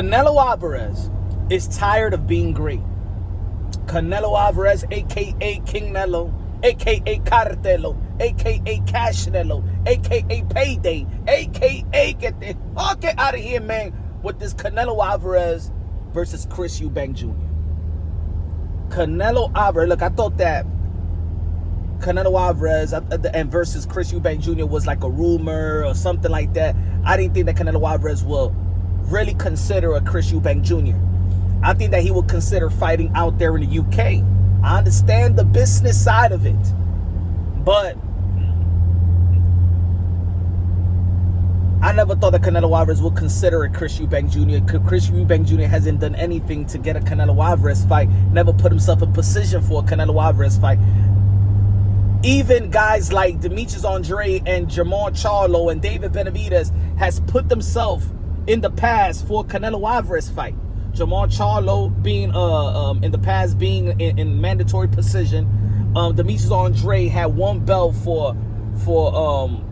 Canelo Alvarez is tired of being great. Canelo Alvarez, a.k.a. King Nello, a.k.a. Cartelo, a.k.a. Cashnello, a.k.a. Payday, a.k.a. Get the fuck out of here, man, with this Canelo Alvarez versus Chris Eubank Jr. Canelo Alvarez, look, I thought that Canelo Alvarez and versus Chris Eubank Jr. was like a rumor or something like that. I didn't think that Canelo Alvarez will really consider a Chris Eubank Jr. I think that he will consider fighting out there in the UK. I understand the business side of it, but I never thought that Canelo Alvarez would consider a Chris Eubank Jr. Chris Eubank Jr. hasn't done anything to get a Canelo Alvarez fight, never put himself in position for a Canelo Alvarez fight. Even guys like Demetrius Andre and Jermall Charlo and David Benavidez has put themselves in the past for a Canelo Alvarez fight. Jermall Charlo being in the past being in mandatory precision. Demetrius Andre had one belt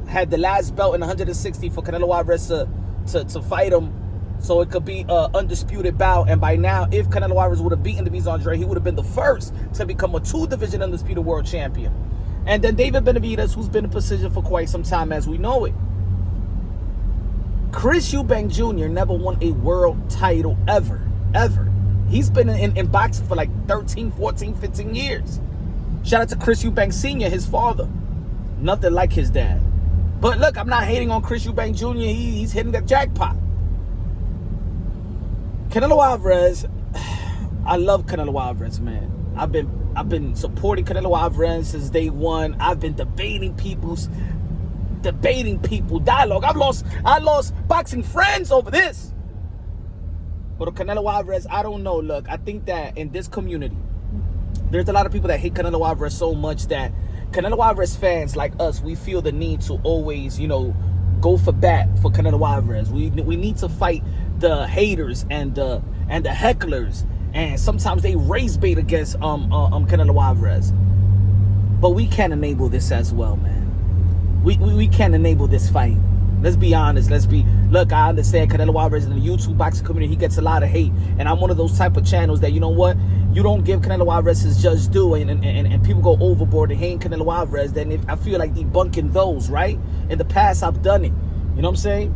had the last belt in 160 for Canelo Alvarez to fight him, so it could be an undisputed bout. And by now, if Canelo Alvarez would have beaten Demetrius Andre, he would have been the first to become a 2-division undisputed world champion. And then David Benavidez, who's been in position for quite some time as we know it. Chris Eubank Jr. never won a world title ever. He's been in boxing for like 13, 14, 15 years. Shout out to Chris Eubank Sr., his father. Nothing like his dad. But look, I'm not hating on Chris Eubank Jr. He's hitting the jackpot. Canelo Alvarez, I love Canelo Alvarez, man. I've been supporting Canelo Alvarez since day one. I've been debating people, dialogue. I lost boxing friends over this. But Canelo Alvarez, I don't know. Look, I think that in this community, there's a lot of people that hate Canelo Alvarez so much that Canelo Alvarez fans like us, we feel the need to always, go for bat for Canelo Alvarez. We need to fight the haters and the hecklers, and sometimes they raise bait against Canelo Alvarez. But we can't enable this as well, man. We can't enable this fight. Let's be honest. Look, I understand Canelo Alvarez in the YouTube boxing community, he gets a lot of hate. And I'm one of those type of channels that, you know what? You don't give Canelo Alvarez his just due, and people go overboard and hate Canelo Alvarez, then I feel like debunking those, right? In the past, I've done it. You know what I'm saying?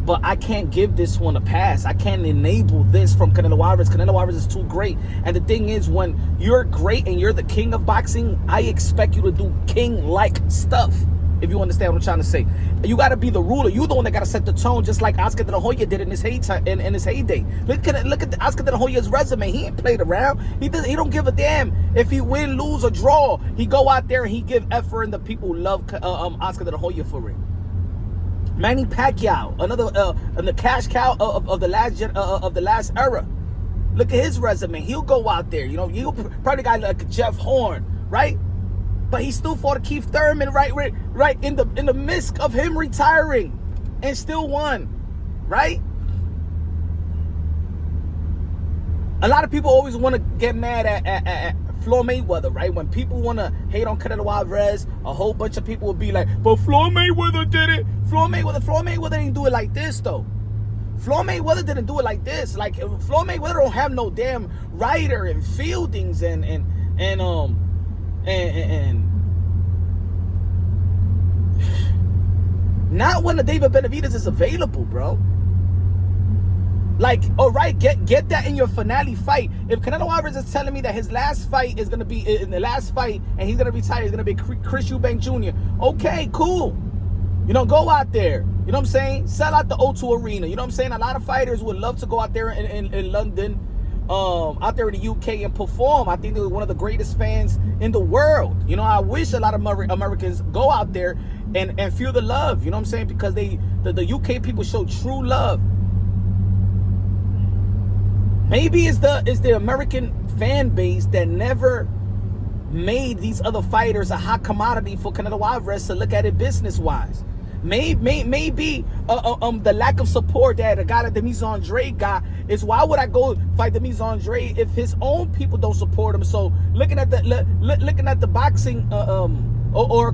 But I can't give this one a pass. I can't enable this from Canelo Alvarez. Canelo Alvarez is too great. And the thing is, when you're great and you're the king of boxing, I expect you to do king-like stuff. If you understand what I'm trying to say, you got to be the ruler. You the one that got to set the tone, just like Oscar De La Hoya did in his heyday. Look at Oscar De La Hoya's resume. He ain't played around. He don't give a damn if he win, lose, or draw. He go out there and he give effort, and the people love Oscar De La Hoya for it. Manny Pacquiao, another the cash cow of the last era. Look at his resume. He'll go out there. He'll probably got like Jeff Horn, right? But he still fought Keith Thurman right in the midst of him retiring, and still won, right? A lot of people always want to get mad at Floyd Mayweather, right? When people want to hate on Canelo Alvarez, a whole bunch of people will be like, but Floyd Mayweather did it. Floyd Mayweather didn't do it like this, though. Floyd Mayweather didn't do it like this. Like, Floyd Mayweather don't have no damn rider and fieldings and not when the David Benavidez is available, bro. Like, all right, get that in your finale fight. If Canelo Alvarez is telling me that his last fight is gonna be in the last fight and he's gonna retire, he's gonna be Chris Eubank Jr. Okay, cool. Go out there. You know what I'm saying? Sell out the O2 Arena. You know what I'm saying? A lot of fighters would love to go out there in London, out there in the UK and perform. I think they're one of the greatest fans in the world. I wish a lot of Americans go out there and feel the love. You know what I'm saying? Because the UK people show true love. Maybe it's the American fan base that never made these other fighters a hot commodity for Canelo Alvarez to look at it business-wise. Maybe the lack of support that a guy like Demetrius Andre got is why would I go fight Demetrius Andre if his own people don't support him? So looking at the boxing or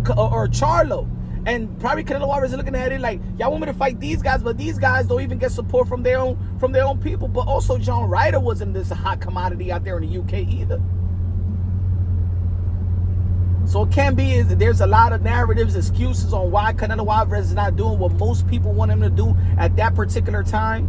Charlo And probably Canelo Alvarez is looking at it like, y'all want me to fight these guys, but these guys don't even get support from their own people. But also John Ryder wasn't this hot commodity out there in the UK either. So it can be, there's a lot of narratives, excuses on why Canelo Alvarez is not doing what most people want him to do at that particular time.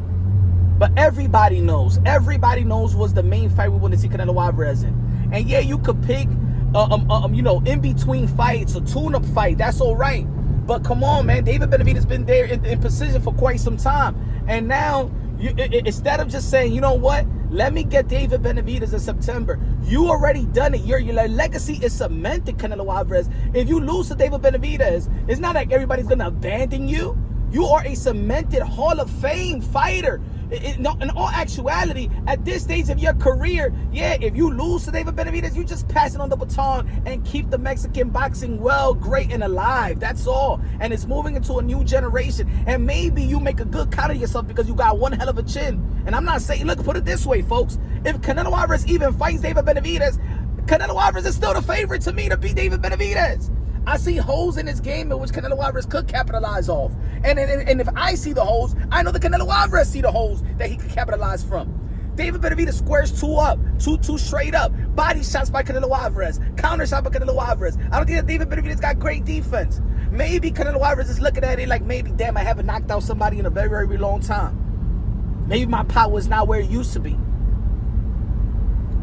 But everybody knows what's the main fight we want to see Canelo Alvarez in. And yeah, you could pick, in between fights, a tune-up fight. That's all right. But come on, man, David Benavidez been there in position for quite some time. And now, instead of just saying, you know what, let me get David Benavidez in September. You already done it. Your legacy is cemented, Canelo Alvarez. If you lose to David Benavidez, it's not like everybody's going to abandon you. You are a cemented Hall of Fame fighter. In all actuality, at this stage of your career, yeah, if you lose to David Benavidez, you just pass it on the baton and keep the Mexican boxing well, great, and alive. That's all. And it's moving into a new generation. And maybe you make a good count of yourself because you got one hell of a chin. And I'm not saying, look, put it this way, folks. If Canelo Alvarez even fights David Benavidez, Canelo Alvarez is still the favorite to me to beat David Benavidez. I see holes in his game in which Canelo Alvarez could capitalize off. And if I see the holes, I know that Canelo Alvarez see the holes that he could capitalize from. David Benavidez squares two up, two straight up. Body shots by Canelo Alvarez. Counter shot by Canelo Alvarez. I don't think that David Benavidez got great defense. Maybe Canelo Alvarez is looking at it like, maybe, damn, I haven't knocked out somebody in a very, very long time. Maybe my power is not where it used to be.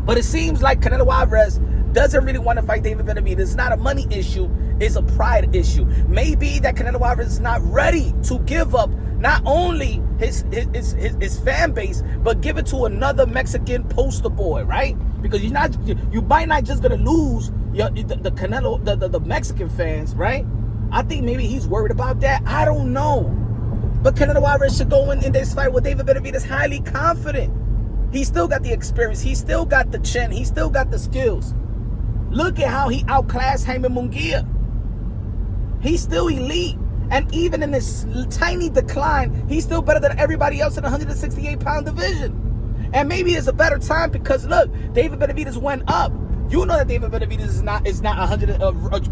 But it seems like Canelo Alvarez doesn't really want to fight David Benavidez. It's not a money issue. It's a pride issue. Maybe that Canelo Alvarez is not ready to give up not only his fan base, but give it to another Mexican poster boy, right? Because you might not just gonna lose the Canelo, the Mexican fans, right? I think maybe he's worried about that. I don't know. But Canelo Alvarez should go in this fight with David Benavidez highly confident. He still got the experience. He still got the chin. He still got the skills. Look at how he outclassed Jaime Munguia. He's still elite. And even in this tiny decline, he's still better than everybody else in the 168-pound division. And maybe it's a better time because, look, David Benavidez went up. You know that David Benavidez is not a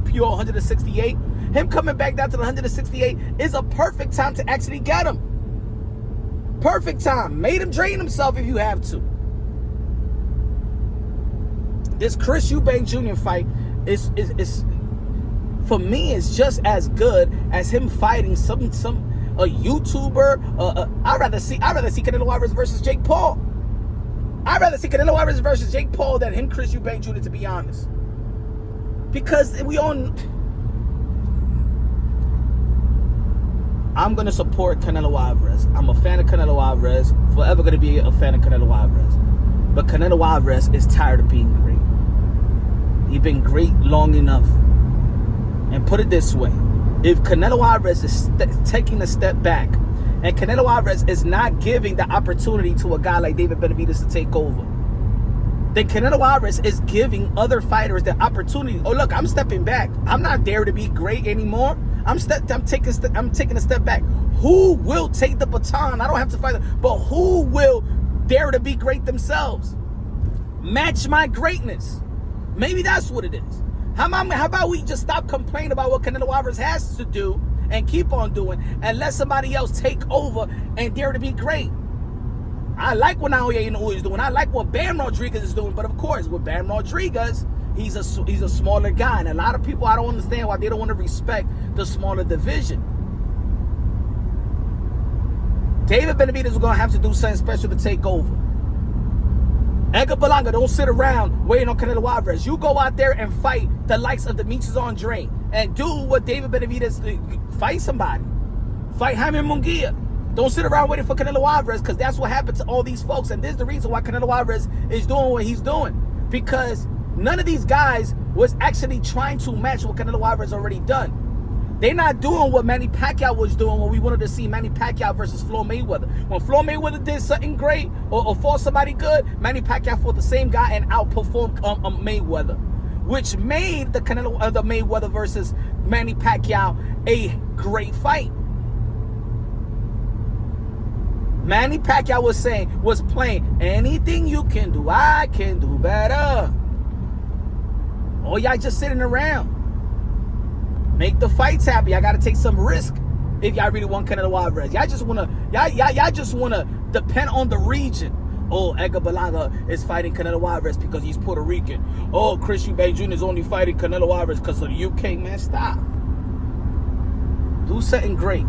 pure 168. Him coming back down to the 168 is a perfect time to actually get him. Perfect time. Made him drain himself if you have to. This Chris Eubank Jr. fight is for me, it's just as good as him fighting a YouTuber. I'd rather see Canelo Alvarez versus Jake Paul. I'd rather see Canelo Alvarez versus Jake Paul than him, Chris Eubank Jr., to be honest. Because we all... I'm going to support Canelo Alvarez. I'm a fan of Canelo Alvarez. Forever going to be a fan of Canelo Alvarez. But Canelo Alvarez is tired of being great. He's been great long enough. And put it this way. If Canelo Alvarez is taking a step back and Canelo Alvarez is not giving the opportunity to a guy like David Benavidez to take over, then Canelo Alvarez is giving other fighters the opportunity. Oh, look, I'm stepping back. I'm not there to be great anymore. I'm taking a step back. Who will take the baton? I don't have to fight them, but who will dare to be great themselves? Match my greatness. Maybe that's what it is. How about we just stop complaining about what Canelo Alvarez has to do and keep on doing and let somebody else take over and dare to be great? I like what Naoya Inoue is doing. I like what Bam Rodriguez is doing. But of course, with Bam Rodriguez, he's a smaller guy. And a lot of people, I don't understand why they don't want to respect the smaller division. David Benavidez is going to have to do something special to take over. Edgar Berlanga, don't sit around waiting on Canelo Alvarez. You go out there and fight the likes of Demetrius Andre and do what David Benavidez, fight somebody. Fight Jaime Munguia. Don't sit around waiting for Canelo Alvarez, because that's what happened to all these folks. And this is the reason why Canelo Alvarez is doing what he's doing. Because none of these guys was actually trying to match what Canelo Alvarez already done. They're not doing what Manny Pacquiao was doing when we wanted to see Manny Pacquiao versus Floyd Mayweather. When Floyd Mayweather did something great or fought somebody good, Manny Pacquiao fought the same guy and outperformed Mayweather, which made the Mayweather versus Manny Pacquiao a great fight. Manny Pacquiao was playing, anything you can do, I can do better. Or y'all just sitting around. Make the fights happen. Y'all got to take some risk if y'all really want Canelo Alvarez. Y'all just wanna depend on the region. Oh, Edgar Berlanga is fighting Canelo Alvarez because he's Puerto Rican. Oh, Chris Eubank Jr. is only fighting Canelo Alvarez because of the UK. Man, stop. Do something great.